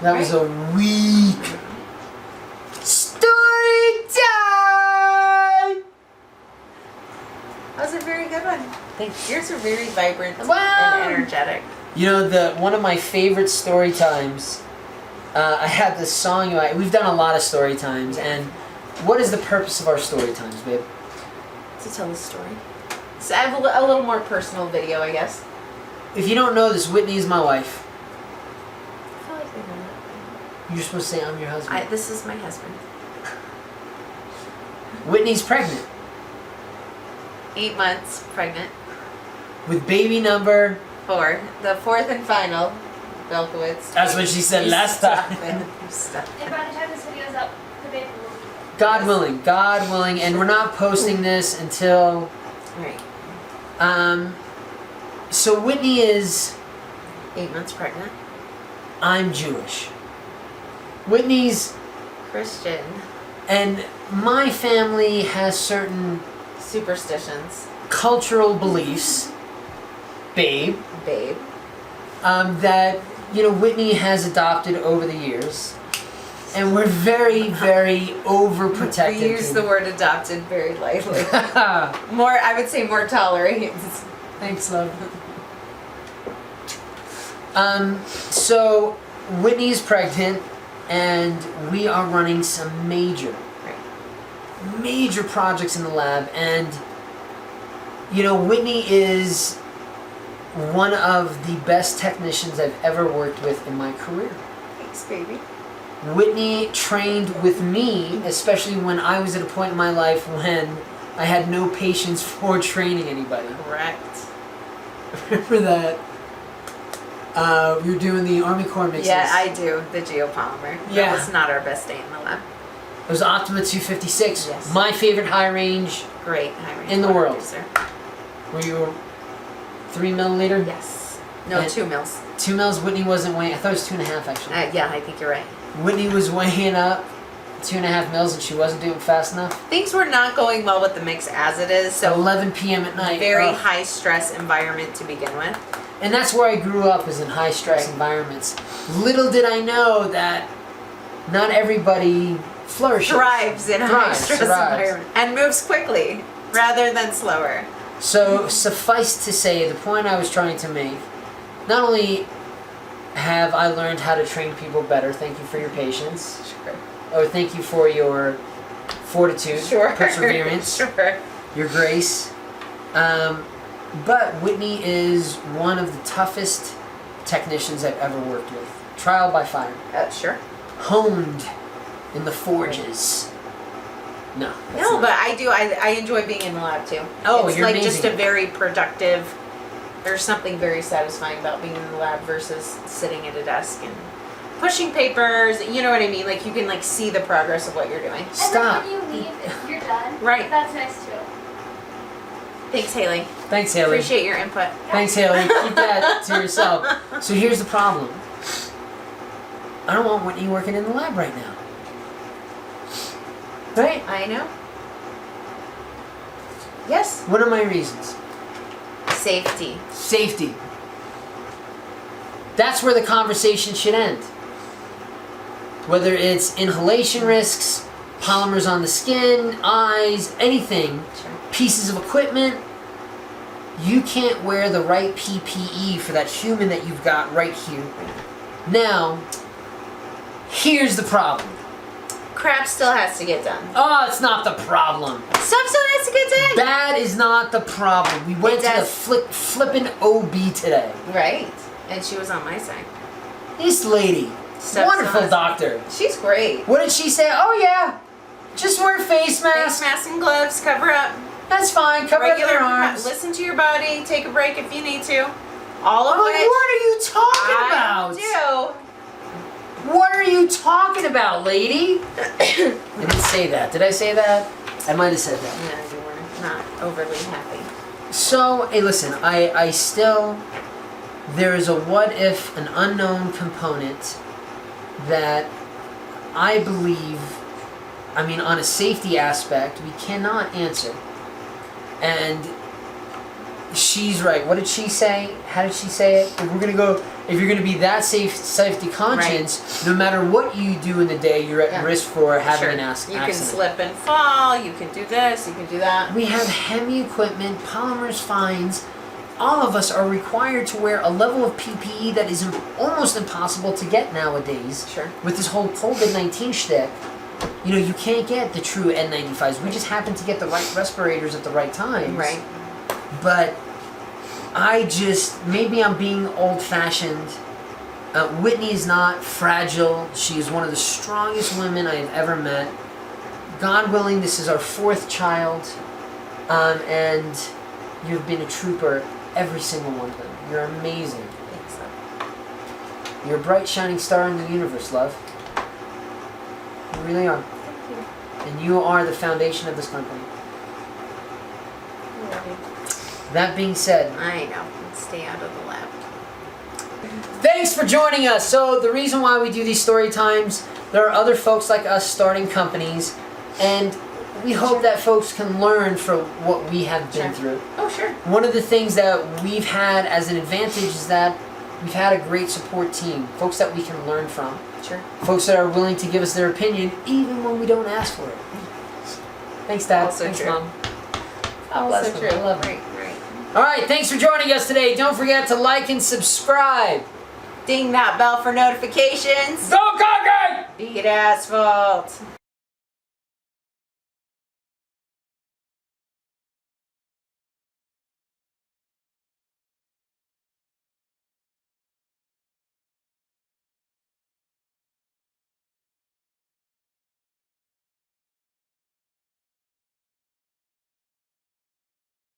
That was a weak story time. That was a very good one. Thanks. Yours are very vibrant Wow. and energetic. You know, one of my favorite story times, I had this song. We've done a lot of story times, and what is the purpose of our story times, babe? To tell a story. So I have a little more personal video, I guess. If you don't know this, Whitney is my wife. I feel like they know that. You're supposed to say I'm your husband. This is my husband. Whitney's pregnant 8 months pregnant. with baby number. 4. The 4th and final Belkowitz. That's what she said last time. Stop it. And by the time this video is up, the baby will be there. God willing, and we're not posting this until. Right. So Whitney is. 8 months pregnant. I'm Jewish. Whitney's. Christian. And my family has certain Superstitions. cultural beliefs, babe, Babe. that, Whitney has adopted over the years. And we're very, very overprotective. We use the word adopted very lightly. I would say more tolerates. Thanks, love. So Whitney's pregnant, and we are running some major projects in the lab, and Whitney is one of the best technicians I've ever worked with in my career. Thanks, baby. Whitney trained with me, especially when I was at a point in my life when I had no patience for training anybody. Correct. Remember that? We were doing the Army Corps mixes. Yeah, I do. The geopolymer. Yeah. That was not our best day in the lab. It was Optima 256. Yes. My favorite high range Great high range in the water world. producer. Were you 3 milliliter? Yes. No, And 2 mils. 2 mils. Whitney wasn't weighing. I thought it was 2.5 actually. Yeah, I think you're right. Whitney was weighing up 2.5 mils, and she wasn't doing fast enough. Things were not going well with the mix as it is, so 11 p.m. at night. very Ugh. high stress environment to begin with. And that's where I grew up, is in high stress Right. environments. Little did I know that not everybody flourishes. Thrives in a high stress thrives. environment and moves quickly rather than slower. So suffice to say, the point I was trying to make, not only have I learned how to train people better, thank you for your patience, Sure. or thank you for your fortitude, Sure. perseverance, Sure. your grace. But Whitney is one of the toughest technicians I've ever worked with. Trial by fire. Sure. Honed in the forges. No. that's No, not- but I do. I enjoy being in the lab too. Oh, it's you're like amazing. just a very productive. There's something very satisfying about being in the lab versus sitting at a desk and pushing papers. You know what I mean? Like you can like see the progress of what you're doing. Stop. And then when you leave, if you're done, Right. that's nice too. Thanks, Haley. Thanks, Haley. Appreciate your input. Thanks, Haley. Keep that to yourself. So here's the problem. I don't want Whitney working in the lab right now. Right? I know. Yes. What are my reasons? Safety. Safety. That's where the conversation should end. Whether it's inhalation risks, polymers on the skin, eyes, anything, Sure. pieces of equipment, you can't wear the right PPE for that human that you've got right here. Now, here's the problem. Crap still has to get done. Oh, it's not the problem. Stuff still has to get done. That is not the problem. We went It to the does. flippin' OB today. Right. And she was on my side. This lady, Stuff's wonderful on- doctor. She's great. What did she say? Oh yeah, just wear a face Face mask. mask and gloves. Cover up. That's fine. Cover up your arms. Listen to your body. Take a break if you need to. All of Oh, which what are you talking I about? do. What are you talking about, lady? I didn't say that. Did I say that? I might have said that. No, you were not overly happy. So, hey, listen, I still, there is a what if, an unknown component that I believe, I mean, on a safety aspect, we cannot answer. And she's right. What did she say? How did she say it? If you're gonna be that safety conscious, no matter what you do in the day, you're at risk for having an accident. You can slip and fall. You can do this. You can do that. We have heavy equipment, polymers, fines. All of us are required to wear a level of PPE that is almost impossible to get nowadays. Sure. With this whole COVID-19 shtick, you can't get the true N95s. We just happen to get the right respirators at the right times. Right. But maybe I'm being old-fashioned. Whitney is not fragile. She is one of the strongest women I have ever met. God willing, this is our 4th child. And you've been a trooper, every single one of them. You're amazing. Thanks, love. You're a bright, shining star in the universe, love. You really are. Thank you. And you are the foundation of this company. I love you. That being said, I know. Let's stay out of the lab. thanks for joining us. So the reason why we do these story times, there are other folks like us starting companies, and we hope that folks can learn from what we have been through. Oh, sure. One of the things that we've had as an advantage is that we've had a great support team, folks that we can learn from, Sure. folks that are willing to give us their opinion even when we don't ask for it. Thanks, Dad. Also Thanks, true. Mom. God bless Also them. true. I love them. Right. All right, thanks for joining us today. Don't forget to like and subscribe. Ding that bell for notifications. Go Concord! Beat asphalt.